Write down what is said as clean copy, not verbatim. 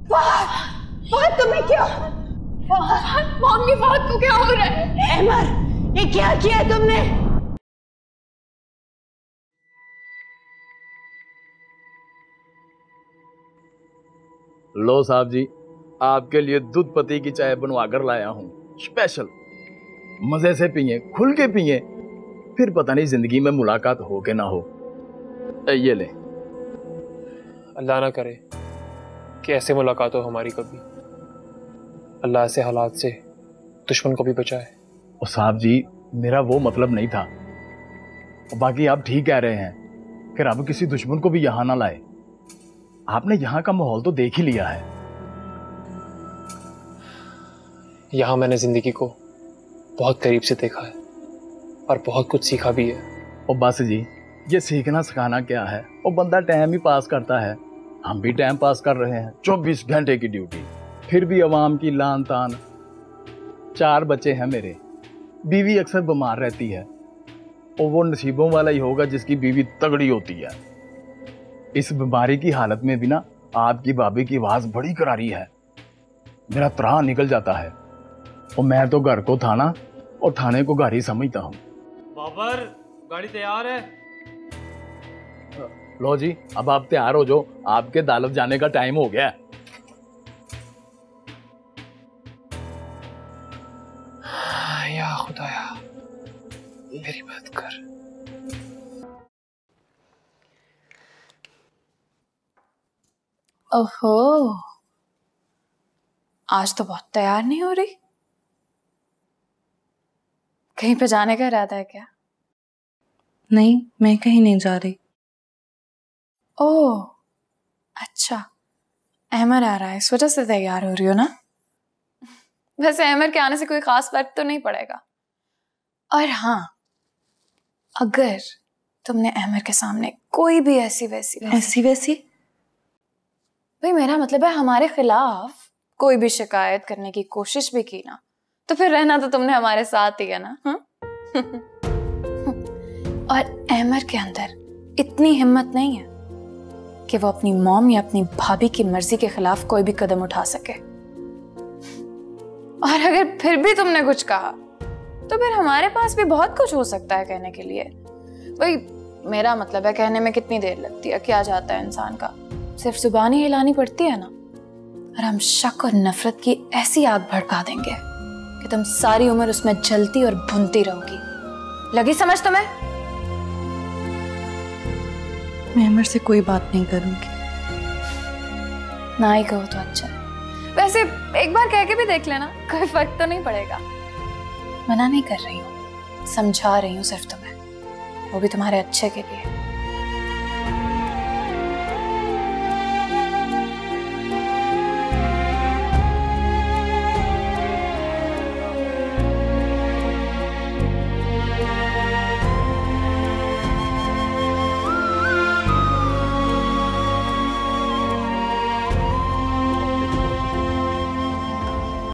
फहद तुम्हें क्या? मम्मी फहद को क्या हो रहा है? अहमर, ये क्या किया तुमने? लो साहब जी, आपके लिए दूध पत्ती की चाय बनवा कर लाया हूँ स्पेशल। मजे से पिए, खुल के पिए, फिर पता नहीं जिंदगी में मुलाकात हो के ना हो। ये ले। अल्लाह ना करे कि ऐसे मुलाकात हो हमारी कभी। अल्लाह ऐसे हालात से दुश्मन को भी बचाए। और साहब जी, मेरा वो मतलब नहीं था। और बाकी आप ठीक कह रहे हैं कि रब किसी दुश्मन को भी यहाँ ना लाए। आपने यहाँ का माहौल तो देख ही लिया है। यहाँ मैंने जिंदगी को बहुत करीब से देखा है और बहुत कुछ सीखा भी है। और बस जी, ये सीखना सिखाना क्या है, वो बंदा टाइम ही पास करता है। हम भी टाइम पास कर रहे हैं, 24 घंटे की ड्यूटी, फिर भी अवाम की लान तान। 4 बच्चे हैं मेरे, बीवी अक्सर बीमार रहती है, और वो नसीबों वाला ही होगा जिसकी बीवी तगड़ी होती है। इस बीमारी की हालत में भी ना आपकी भाभी की आवाज बड़ी करारी है, मेरा त्राह निकल जाता है। और मैं तो घर को थाना और थाने को घर ही समझता हूँ। बाबर, गाड़ी तैयार है? लो जी, अब आप तैयार हो जाओ, आपके अदालत जाने का टाइम हो गया है। या खुदाया, मेरी मदद कर। ओहो, आज तो बहुत तैयार नहीं हो रही। कहीं पे जाने का इरादा है क्या? नहीं, मैं कहीं नहीं जा रही। ओह अच्छा, अहमर आ रहा है, इस वजह से तैयार हो रही हो ना? वैसे अहमर के आने से कोई खास फर्क तो नहीं पड़ेगा। और हाँ, अगर तुमने अहमर के सामने कोई भी ऐसी वैसी भाई मेरा मतलब है हमारे खिलाफ कोई भी शिकायत करने की कोशिश भी की ना, तो फिर रहना तो तुमने हमारे साथ ही है ना। और अहमर के अंदर इतनी हिम्मत नहीं है कि वो अपनी मॉम या अपनी भाभी की मर्जी के खिलाफ कोई भी कदम उठा सके। और अगर फिर भी तुमने कुछ कहा तो फिर हमारे पास भी बहुत कुछ हो सकता है कहने के लिए। भाई मेरा मतलब है, कहने में कितनी देर लगती है, क्या जाता है इंसान का, सिर्फ जुबान ही हिलानी पड़ती है ना। और हम शक और नफरत की ऐसी आग भड़का देंगे कि तुम सारी उम्र उसमें जलती और भुनती रहोगी। लगी समझ तुम्हें? मैं अमर से कोई बात नहीं करूंगी। ना ही कहो तो अच्छा है। वैसे एक बार कह के भी देख लेना, कोई फर्क तो नहीं पड़ेगा। मना नहीं कर रही हूँ, समझा रही हूँ सिर्फ तुम्हें, वो भी तुम्हारे अच्छे के लिए।